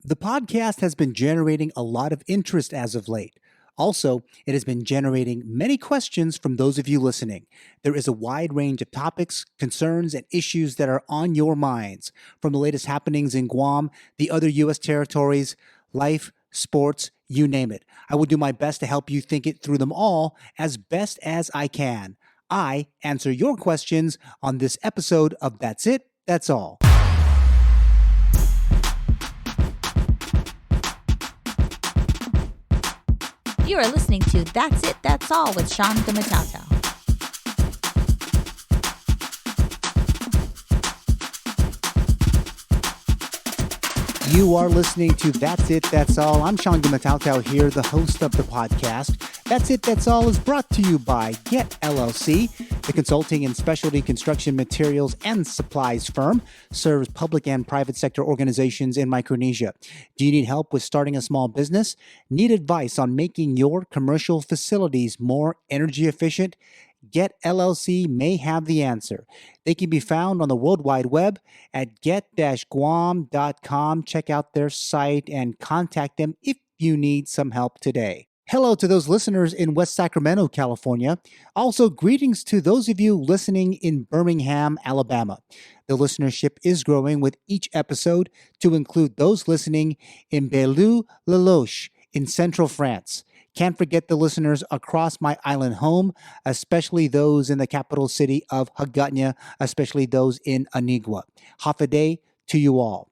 The podcast has been generating a lot of interest as of late. Also, it has been generating many questions from those of you listening. There is a wide range of topics, concerns, and issues that are on your minds, from the latest happenings in Guam, the other U.S. territories, life, sports, you name it. I will do my best to help you think it through them all as best as I can. I answer your questions on this episode of That's It, That's All. You are listening to That's It, That's All with Shawn Gumataotao. You are listening to That's It, That's All. I'm Shawn Gumataotao here, the host of the podcast. That's It, That's All is brought to you by Get LLC, the consulting and specialty construction materials and supplies firm, serves public and private sector organizations in Micronesia. Do you need help with starting a small business? Need advice on making your commercial facilities more energy efficient? Get LLC may have the answer. They can be found on the World Wide Web at get-guam.com. Check out their site and contact them if you need some help today. Hello to those listeners in West Sacramento, California. Also, greetings to those of you listening in Birmingham, Alabama. The listenership is growing with each episode to include those listening in Bellu-le-Loche in central France. Can't forget the listeners across my island home, especially those in the capital city of Hagåtña, especially those in Anigua. Hafaday to you all.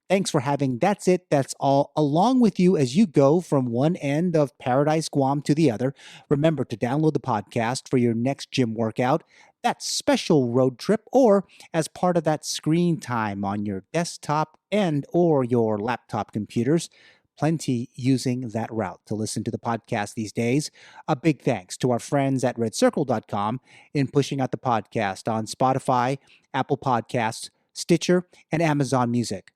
Thanks for having That's It, That's All along with you as you go from one end of Paradise, Guam to the other. Remember to download the podcast for your next gym workout, that special road trip, or as part of that screen time on your desktop and or your laptop computers. Plenty using that route to listen to the podcast these days. A big thanks to our friends at redcircle.com in pushing out the podcast on Spotify, Apple Podcasts, Stitcher, and Amazon Music.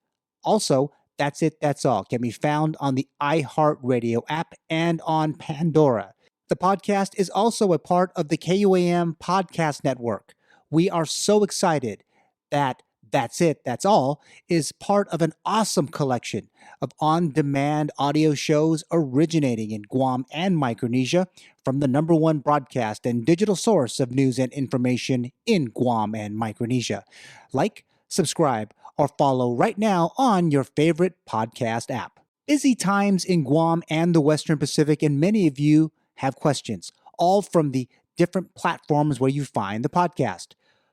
Also, That's It, That's All can be found on the iHeartRadio app and on Pandora. The podcast is also a part of the KUAM Podcast Network. We are so excited that That's It, That's All is part of an awesome collection of on-demand audio shows originating in Guam and Micronesia from the number one broadcast and digital source of news and information in Guam and Micronesia. Like, subscribe, or follow right now on your favorite podcast app. Busy times in Guam and the Western Pacific, and many of you have questions, all from the different platforms where you find the podcast.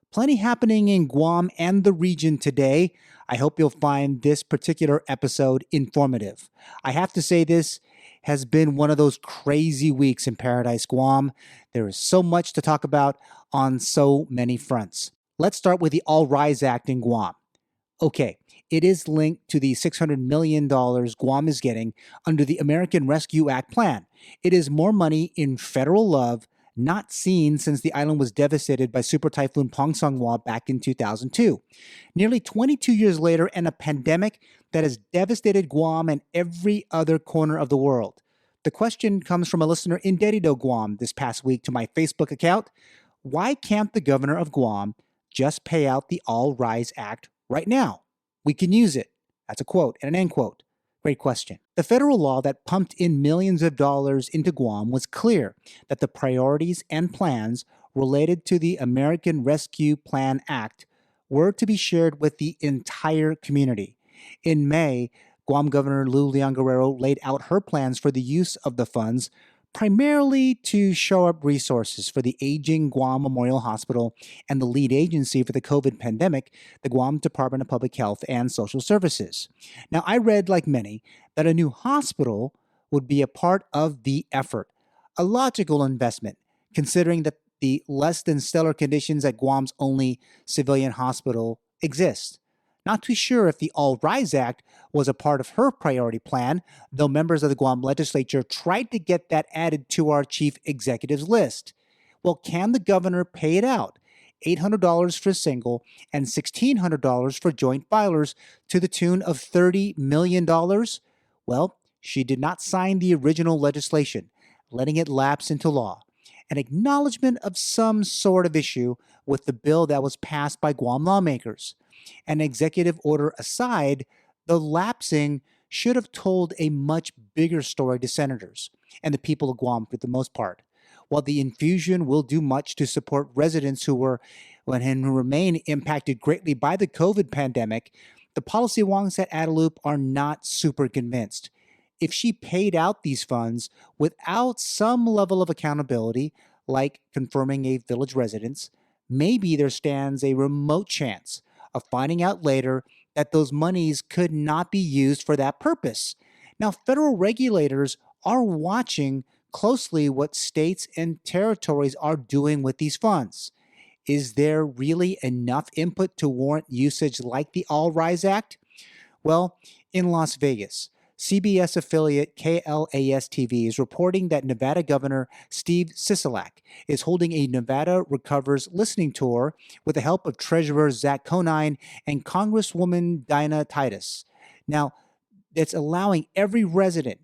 Plenty happening in Guam and the region today. I hope you'll find this particular episode informative. I have to say this has been one of those crazy weeks in Paradise, Guam. There is so much to talk about on so many fronts. Let's start with the All Rise Act in Guam. Okay, it is linked to the $600 million Guam is getting under the American Rescue Act plan. It is more money in federal love not seen since the island was devastated by Super Typhoon Pongsonghua back in 2002. Nearly 22 years later, and a pandemic that has devastated Guam and every other corner of the world. The question comes from a listener in Dedido, Guam this past week to my Facebook account. Why can't the governor of Guam just pay out the All Rise Act right now? We can use it. That's a quote and an end quote. Great question. The federal law that pumped in millions of dollars into Guam was clear that the priorities and plans related to the American Rescue Plan Act were to be shared with the entire community. In May, Guam Governor Lou Leon Guerrero laid out her plans for the use of the funds, primarily to shore up resources for the aging Guam Memorial Hospital and the lead agency for the COVID pandemic, the Guam Department of Public Health and Social Services. Now, I read, like many, that a new hospital would be a part of the effort, a logical investment, considering that the less than stellar conditions at Guam's only civilian hospital exist. Not too sure if the All Rise Act was a part of her priority plan, though members of the Guam legislature tried to get that added to our chief executive's list. Well, can the governor pay it out? $800 for single and $1,600 for joint filers to the tune of $30 million? Well, she did not sign the original legislation, letting it lapse into law. An acknowledgement of some sort of issue with the bill that was passed by Guam lawmakers. An executive order aside, the lapsing should have told a much bigger story to senators and the people of Guam for the most part. While the infusion will do much to support residents who remain impacted greatly by the COVID pandemic, the policy wonks at Adelup are not super convinced. If she paid out these funds without some level of accountability, like confirming a village residence, maybe there stands a remote chance of finding out later that those monies could not be used for that purpose. Now, federal regulators are watching closely what states and territories are doing with these funds. Is there really enough input to warrant usage like the All Rise Act? Well, in Las Vegas, CBS affiliate KLAS TV is reporting that Nevada Governor Steve Sisolak is holding a Nevada Recovers listening tour with the help of Treasurer Zach Conine and Congresswoman Dinah Titus. Now, it's allowing every resident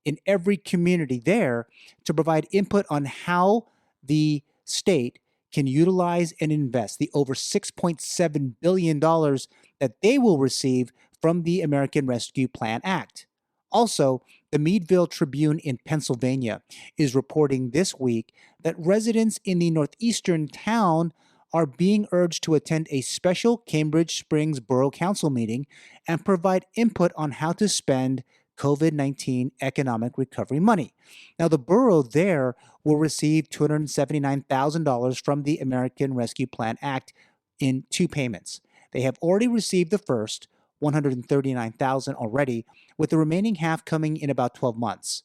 in every community there to provide input on how the state can utilize and invest the over $6.7 billion that they will receive from the American Rescue Plan Act. Also, the Meadville Tribune in Pennsylvania is reporting this week that residents in the northeastern town are being urged to attend a special Cambridge Springs Borough Council meeting and provide input on how to spend COVID-19 economic recovery money. Now, the borough there will receive $279,000 from the American Rescue Plan Act in two payments. They have already received the first, $139,000 already, with the remaining half coming in about 12 months.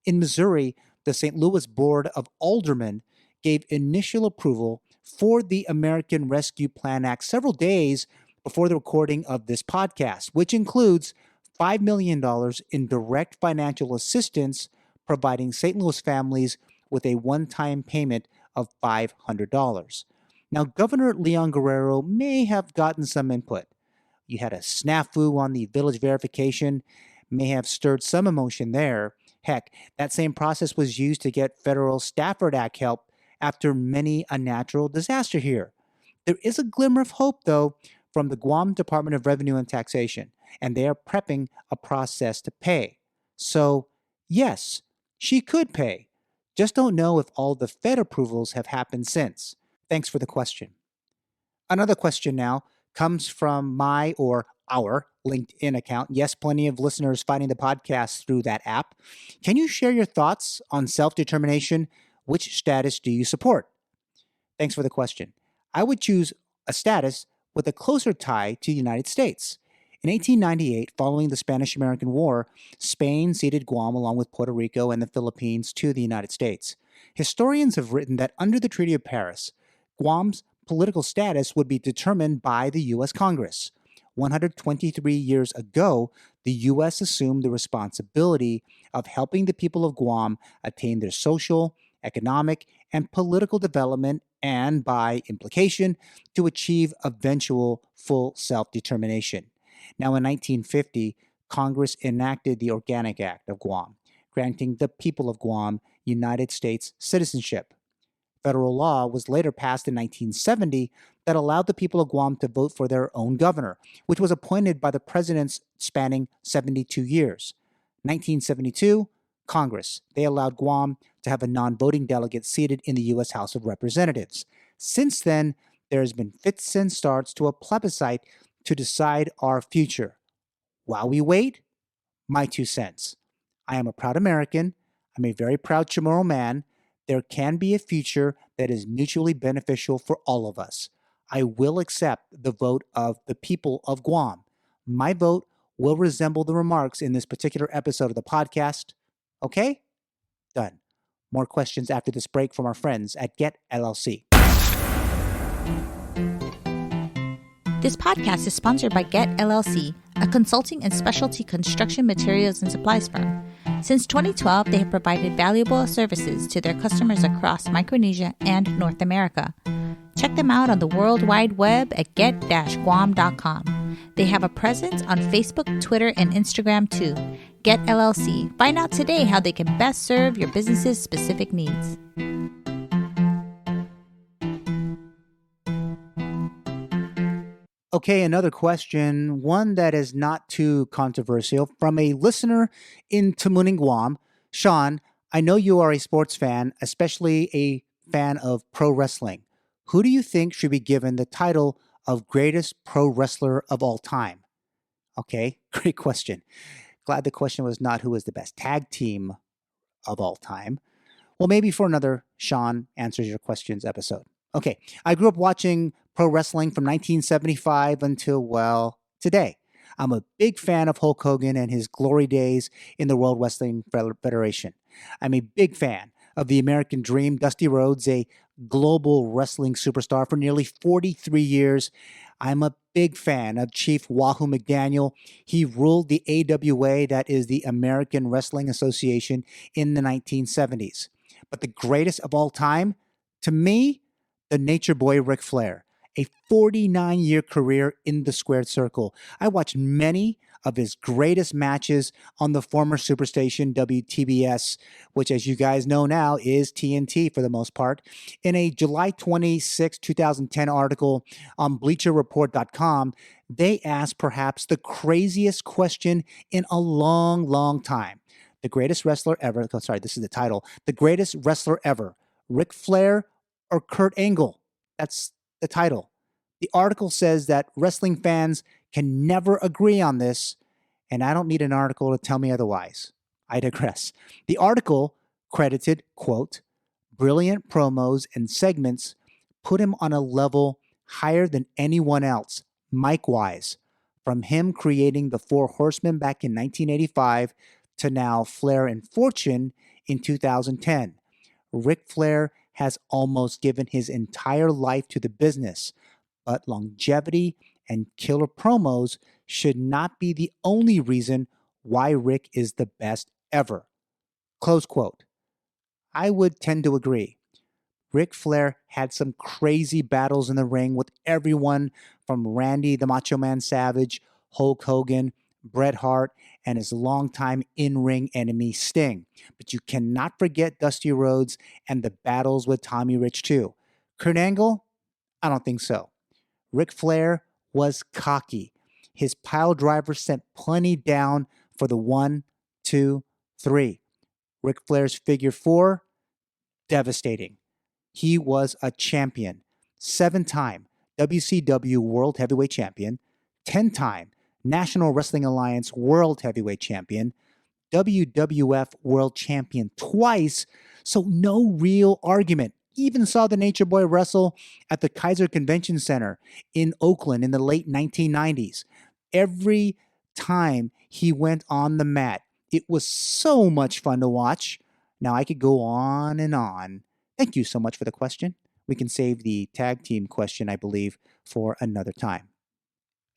In Missouri, the St. Louis Board of Aldermen gave initial approval for the American Rescue Plan Act several days before the recording of this podcast, which includes $5 million in direct financial assistance, providing St. Louis families with a one-time payment of $500. Now, Governor Leon Guerrero may have gotten some input. You had a snafu on the village verification, may have stirred some emotion there. Heck, that same process was used to get federal Stafford Act help after many a natural disaster here. There is a glimmer of hope, though, from the Guam Department of Revenue and Taxation, and they are prepping a process to pay. So, yes, she could pay. Just don't know if all the Fed approvals have happened since. Thanks for the question. Another question now comes from my or our LinkedIn account. Yes, plenty of listeners finding the podcast through that app. Can you share your thoughts on self-determination? Which status do you support? Thanks for the question. I would choose a status with a closer tie to the United States. In 1898, following the Spanish-American War, Spain ceded Guam along with Puerto Rico and the Philippines to the United States. Historians have written that under the Treaty of Paris, Guam's political status would be determined by the U.S. Congress. 123 years ago, the U.S. assumed the responsibility of helping the people of Guam attain their social, economic, and political development and, by implication, to achieve eventual full self-determination. Now, in 1950, Congress enacted the Organic Act of Guam, granting the people of Guam United States citizenship. Federal law was later passed in 1970 that allowed the people of Guam to vote for their own governor, which was appointed by the presidents spanning 72 years. 1972, Congress. They allowed Guam to have a non-voting delegate seated in the U.S. House of Representatives. Since then, there has been fits and starts to a plebiscite to decide our future. While we wait, my 2 cents. I am a proud American. I'm a very proud Chamorro man. There can be a future that is mutually beneficial for all of us. I will accept the vote of the people of Guam. My vote will resemble the remarks in this particular episode of the podcast. Okay? Done. More questions after this break from our friends at Get LLC. This podcast is sponsored by Get LLC, a consulting and specialty construction materials and supplies firm. Since 2012, they have provided valuable services to their customers across Micronesia and North America. Check them out on the World Wide Web at get-guam.com. They have a presence on Facebook, Twitter, and Instagram too. Get LLC. Find out today how they can best serve your business's specific needs. Okay, another question, one that is not too controversial from a listener in Tamuning, Guam. Shawn, I know you are a sports fan, especially a fan of pro wrestling. Who do you think should be given the title of greatest pro wrestler of all time? Okay, great question. Glad the question was not who is the best tag team of all time. Well, maybe for another Shawn Answers Your Questions episode. Okay, I grew up watching pro wrestling from 1975 until, well, today. I'm a big fan of Hulk Hogan and his glory days in the World Wrestling Federation. I'm a big fan of the American Dream, Dusty Rhodes, a global wrestling superstar for nearly 43 years. I'm a big fan of Chief Wahoo McDaniel. He ruled the AWA, that is the American Wrestling Association, in the 1970s. But the greatest of all time, to me, the Nature Boy Ric Flair. A 49-year career in the squared circle. I watched many of his greatest matches on the former superstation WTBS, which, as you guys know now, is TNT for the most part. In a July 26, 2010 article on BleacherReport.com, they asked perhaps the craziest question in a long, long time. The greatest wrestler ever, sorry, this is the title, the greatest wrestler ever, Ric Flair or Kurt Angle? That's the title. The article says that wrestling fans can never agree on this, and I don't need an article to tell me otherwise. I digress. The article credited, quote, brilliant promos and segments put him on a level higher than anyone else, mic-wise, from him creating the Four Horsemen back in 1985 to now Flair and Fortune in 2010. Ric Flair has almost given his entire life to the business, but longevity and killer promos should not be the only reason why Rick is the best ever. Close quote. I would tend to agree. Ric Flair had some crazy battles in the ring with everyone from Randy the Macho Man Savage, Hulk Hogan, Bret Hart, and his longtime in-ring enemy Sting. But you cannot forget Dusty Rhodes and the battles with Tommy Rich too. Kurt Angle? I don't think so. Ric Flair was cocky. His pile driver sent plenty down for the 1, 2, 3. Ric Flair's figure 4? Devastating. He was a champion. 7-time WCW World Heavyweight Champion. 10-time National Wrestling Alliance World Heavyweight Champion. WWF World Champion twice, so no real argument. Even saw the Nature Boy wrestle at the Kaiser Convention Center in Oakland in the late 1990s. Every time he went on the mat, it was so much fun to watch. Now I could go on and on. Thank you so much for the question. We can save the tag team question, I believe, for another time.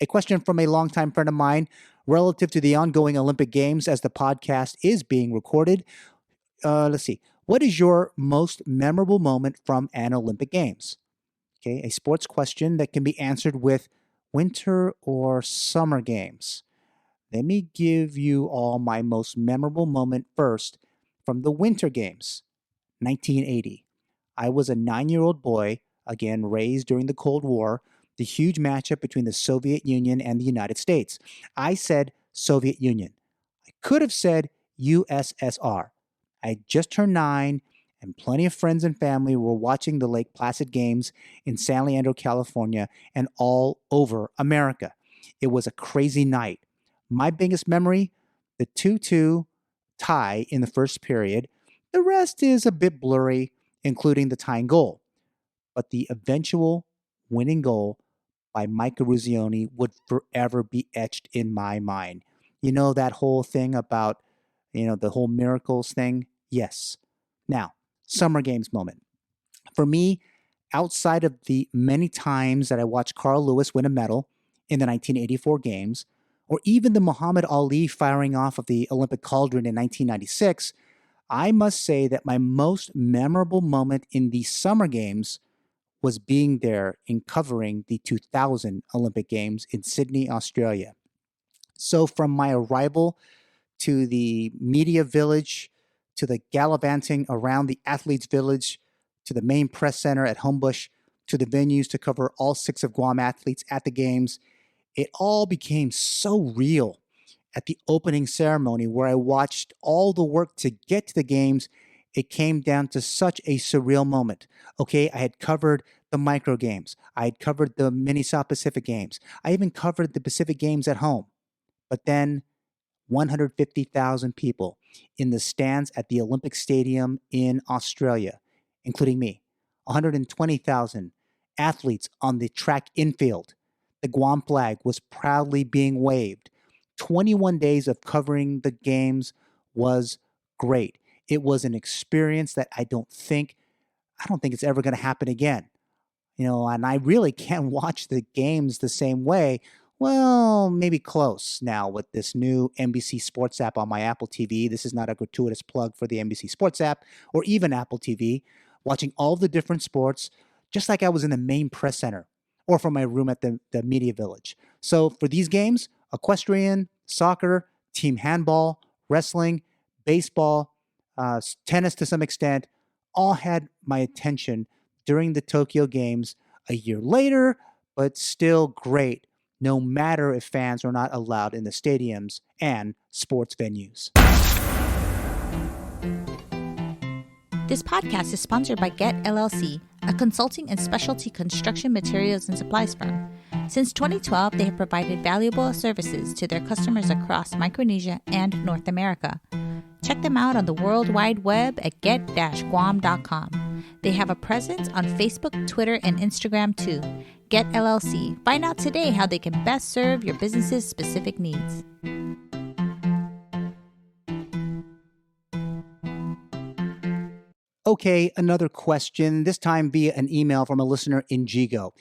A question from a longtime friend of mine relative to the ongoing Olympic Games as the podcast is being recorded. Let's see. What is your most memorable moment from an Olympic Games? Okay, a sports question that can be answered with winter or summer games. Let me give you all my most memorable moment first from the Winter Games, 1980. I was a 9-year-old boy, again raised during the Cold War, the huge matchup between the Soviet Union and the United States. I said Soviet Union. I could have said USSR. I had just turned 9, and plenty of friends and family were watching the Lake Placid Games in San Leandro, California, and all over America. It was a crazy night. My biggest memory, the 2-2 tie in the first period. The rest is a bit blurry, including the tying goal. But the eventual winning goal by Mike Ruzioni would forever be etched in my mind. You know that whole thing about, the whole miracles thing? Yes. Now, Summer Games moment. For me, outside of the many times that I watched Carl Lewis win a medal in the 1984 Games, or even the Muhammad Ali firing off of the Olympic cauldron in 1996, I must say that my most memorable moment in the Summer Games was being there in covering the 2000 Olympic Games in Sydney, Australia. So from my arrival to the media village, to the gallivanting around the athletes village, to the main press center at Homebush, to the venues to cover all 6 of Guam athletes at the games, It all became so real at the opening ceremony where I watched all the work to get to the games. It came down to such a surreal moment. Okay, I had covered the micro games. I had covered the mini South Pacific games. I even covered the Pacific games at home. But then 150,000 people in the stands at the Olympic Stadium in Australia, including me, 120,000 athletes on the track infield. The Guam flag was proudly being waved. 21 days of covering the games was great. It was an experience that I don't think it's ever going to happen again. And I really can't watch the games the same way. Well, maybe close now with this new NBC Sports app on my Apple TV. This is not a gratuitous plug for the NBC Sports app or even Apple TV. Watching all the different sports, just like I was in the main press center or from my room at the Media Village. So for these games, equestrian, soccer, team handball, wrestling, baseball, tennis to some extent, all had my attention during the Tokyo Games a year later, but still great, no matter if fans are not allowed in the stadiums and sports venues. This podcast is sponsored by Get LLC, a consulting and specialty construction materials and supplies firm. Since 2012, they have provided valuable services to their customers across Micronesia and North America. Check them out on the World Wide Web at get-guam.com. They have a presence on Facebook, Twitter, and Instagram too. Get LLC. Find out today how they can best serve your business's specific needs. Okay, another question, this time via an email from a listener in Jigo.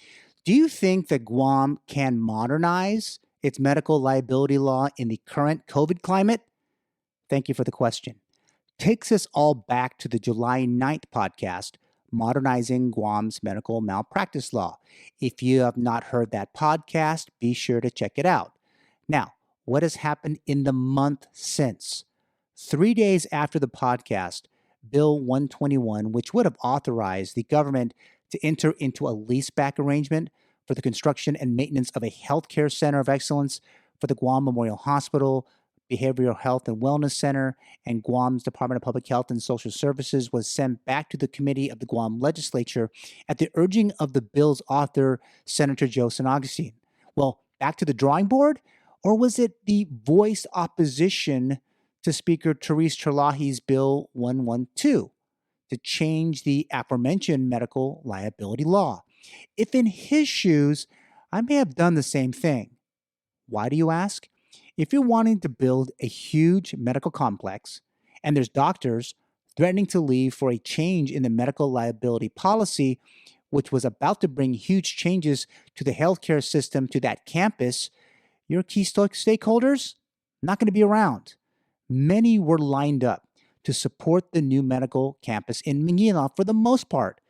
Do you think that Guam can modernize its medical liability law in the current COVID climate? Thank you for the question. Takes us all back to the July 9th podcast, Modernizing Guam's Medical Malpractice Law. If you have not heard that podcast, be sure to check it out. Now, what has happened in the month since? 3 days after the podcast, Bill 121, which would have authorized the government to enter into a leaseback arrangement for the construction and maintenance of a healthcare center of excellence for the Guam Memorial Hospital, Behavioral Health and Wellness Center, and Guam's Department of Public Health and Social Services, was sent back to the committee of the Guam legislature at the urging of the bill's author, Senator Joe San Augustine. Well, back to the drawing board? Or was it the voiced opposition to Speaker Therese Terlahi's Bill 112 to change the aforementioned medical liability law? If in his shoes, I may have done the same thing. Why do you ask? If you're wanting to build a huge medical complex and there's doctors threatening to leave for a change in the medical liability policy, which was about to bring huge changes to the healthcare system to that campus, your key stakeholders not going to be around. Many were lined up to support the new medical campus in Manila for the most part.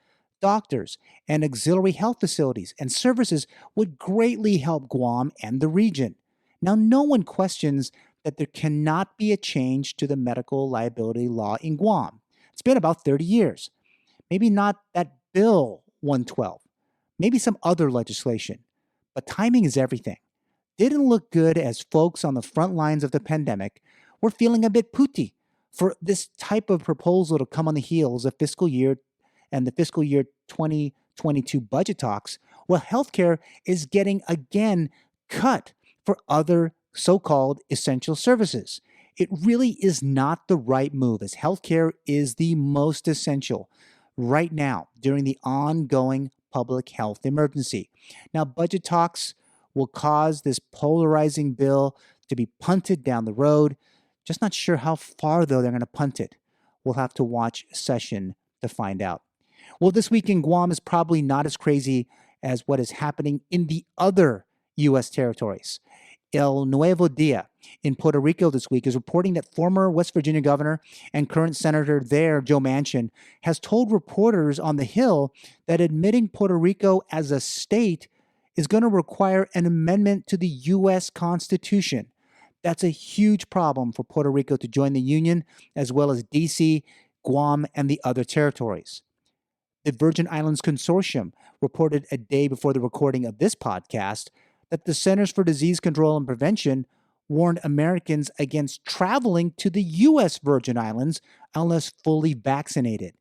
Doctors and auxiliary health facilities and services would greatly help Guam and the region. Now, no one questions that there cannot be a change to the medical liability law in Guam. It's been about 30 years. Maybe not that Bill 112, maybe some other legislation, but timing is everything. Didn't look good as folks on the front lines of the pandemic were feeling a bit pooty for this type of proposal to come on the heels of the fiscal year 2022 budget talks, where healthcare is getting again cut for other so-called essential services. It really is not the right move, as healthcare is the most essential right now during the ongoing public health emergency. Now, budget talks will cause this polarizing bill to be punted down the road. Just not sure how far, though, they're going to punt it. We'll have to watch session to find out. Well, this week in Guam is probably not as crazy as what is happening in the other U.S. territories. El Nuevo Dia in Puerto Rico this week is reporting that former West Virginia governor and current senator there, Joe Manchin, has told reporters on the Hill that admitting Puerto Rico as a state is going to require an amendment to the U.S. Constitution. That's a huge problem for Puerto Rico to join the Union, as well as D.C., Guam, and the other territories. The Virgin Islands Consortium reported a day before the recording of this podcast that the Centers for Disease Control and Prevention warned Americans against traveling to the U.S. Virgin Islands unless fully vaccinated,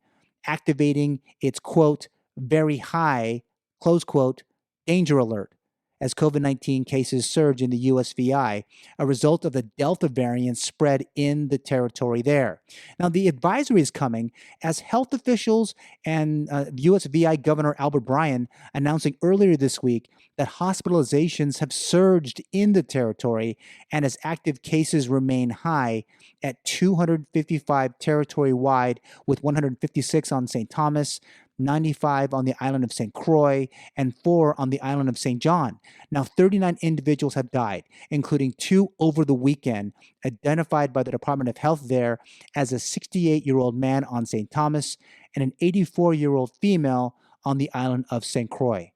activating its, quote, very high, close quote, danger alert as COVID-19 cases surge in the USVI, a result of the Delta variant spread in the territory there. Now, the advisory is coming as health officials and USVI Governor Albert Bryan announcing earlier this week that hospitalizations have surged in the territory and as active cases remain high at 255 territory-wide, with 156 on St. Thomas, 95 on the island of St. Croix, and 4 on the island of St. John. Now, 39 individuals have died, including 2 over the weekend, identified by the Department of Health there as a 68-year-old man on St. Thomas and an 84-year-old female on the island of St. Croix.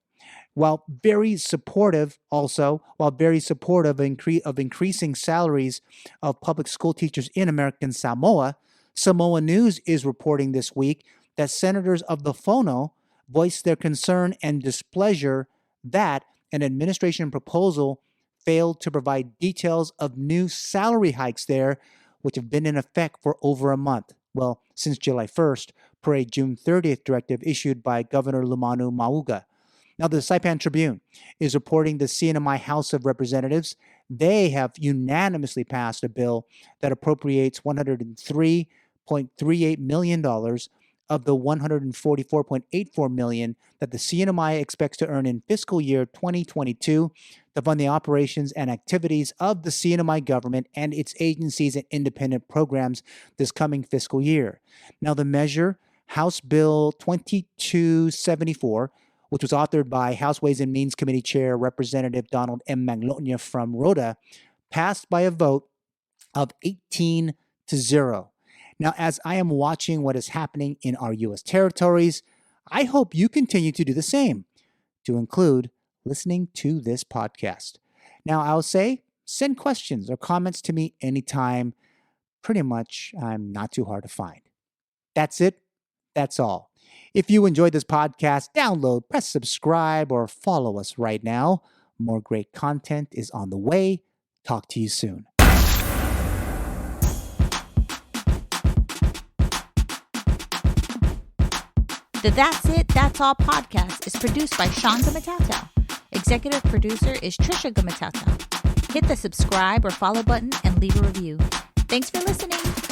While very supportive of increasing salaries of public school teachers in American Samoa, Samoa News is reporting this week that senators of the Fono voiced their concern and displeasure that an administration proposal failed to provide details of new salary hikes there, which have been in effect for over a month. Well, since July 1st, per a June 30th directive issued by Governor Lumanu Mauga. Now, the Saipan Tribune is reporting the CNMI House of Representatives. They have unanimously passed a bill that appropriates $103.38 million of the $144.84 million that the CNMI expects to earn in fiscal year 2022 to fund the operations and activities of the CNMI government and its agencies and independent programs this coming fiscal year. Now, the measure, House Bill 2274, which was authored by House Ways and Means Committee Chair Representative Donald M. Magnolia from Rhoda, passed by a vote of 18-0. Now, as I am watching what is happening in our U.S. territories, I hope you continue to do the same, to include listening to this podcast. Now, I'll say, send questions or comments to me anytime. Pretty much, I'm not too hard to find. That's it. That's all. If you enjoyed this podcast, download, press subscribe, or follow us right now. More great content is on the way. Talk to you soon. The That's It, That's All podcast is produced by Shawn Gumataotao. Executive producer is Trisha Gumataotao. Hit the subscribe or follow button and leave a review. Thanks for listening.